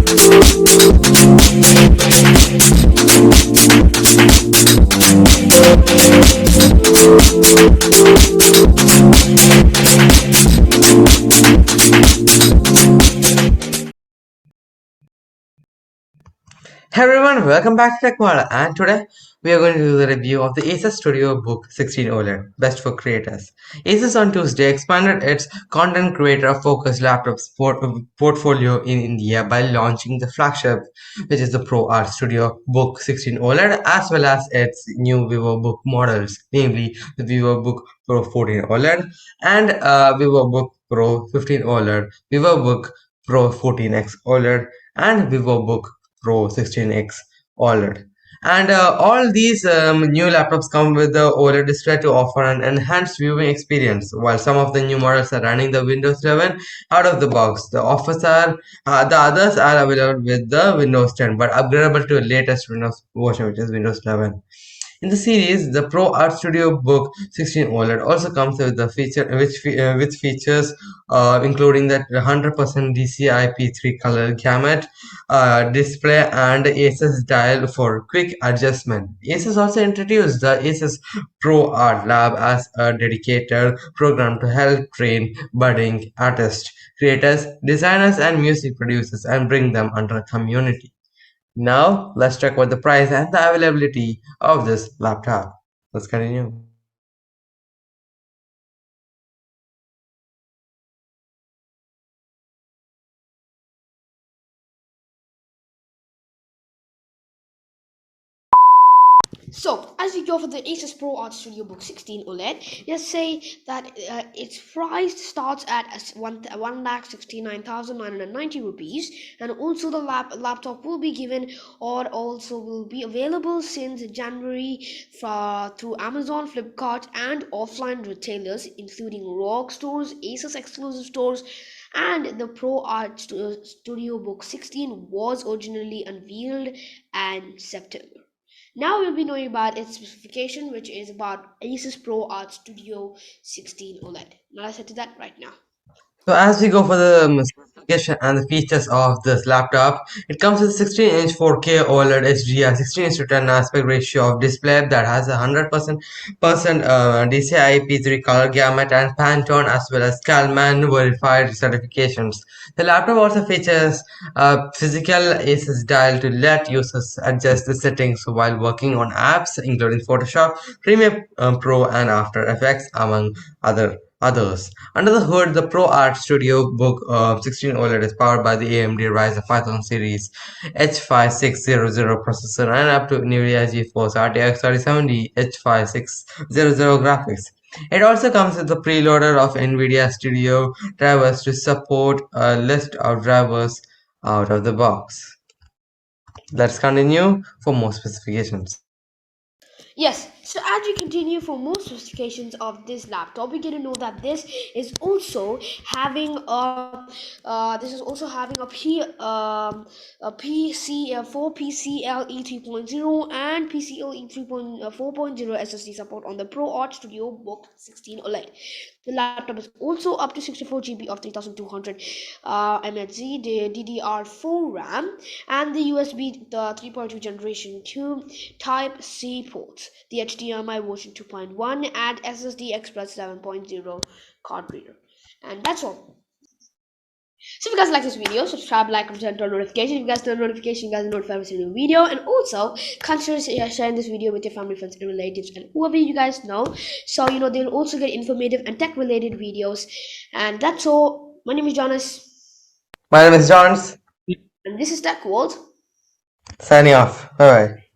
Hey everyone, welcome back to TechWala, and today we are going to do the review of the Asus StudioBook 16 OLED, best for creators. Asus on Tuesday expanded its content creator-focused laptop portfolio in India by launching the flagship, which is the ProArt StudioBook 16 OLED, as well as its new VivoBook models, namely the VivoBook Pro 14 OLED and VivoBook Pro 15 OLED, VivoBook Pro 14X OLED, and VivoBook Pro 16X OLED. And all these new laptops come with the OLED display to offer an enhanced viewing experience. While some of the new models are running the Windows 11 out of the box, the others are available with the Windows 10, but upgradable to the latest Windows version, which is Windows 11. In the series, the ProArt StudioBook 16 OLED also comes with the with features including that 100% DCI-P3 color gamut display and Asus dial for quick adjustment. Asus also introduced the Asus ProArt Lab as a dedicated program to help train budding artists, creators, designers, and music producers and bring them under a community. Now, let's check out the price and the availability of this laptop. Let's continue. So, as we go for the Asus ProArt StudioBook 16 OLED, let's say that its price starts at 1,69,990 rupees, and also the laptop will be given or also will be available since January through Amazon, Flipkart, and offline retailers, including ROG stores, Asus exclusive stores, and the ProArt StudioBook 16 was originally unveiled in September. Now we'll be knowing about its specification, which is about Asus ProArt Studio 16 OLED. Now let's head to that right now. So as we go for the specification and the features of this laptop, it comes with 16-inch 4K OLED HDR 16:10 aspect ratio of display that has a 100% DCI P3 color gamut and Pantone as well as Calman verified certifications. The laptop also features a physical Asus dial to let users adjust the settings while working on apps including Photoshop, Premiere Pro, and After Effects, among others. Under the hood, the ProArt StudioBook 16 OLED is powered by the AMD Ryzen 5000 series H5600 processor and up to NVIDIA GeForce RTX 3070 H5600 graphics. It also comes with the preloader of NVIDIA Studio drivers to support a list of drivers out of the box. Let's continue for more specifications. Yes, so as we continue for more specifications of this laptop, we get to know that this is also having a PC for PCLE 3.0 and PCLE 3.4.0 SSD support on the ProArt Studio Book 16 OLED. The laptop is also up to 64 GB of 3200 mHz DDR4 RAM and the USB 3.2 generation 2 Type C ports, the HDMI version 2.1 and SSD Express 7.0 card reader. And that's all. So if you guys like this video, subscribe, like, comment, and turn on notifications. If you guys turn on notifications, you guys are notified every single video. And also consider sharing this video with your family, friends, and relatives, and whoever you guys know. So you know they'll also get informative and tech related videos. And that's all. My name is Jonas. My name is Johns, And this is Tech World. signing off. Bye bye.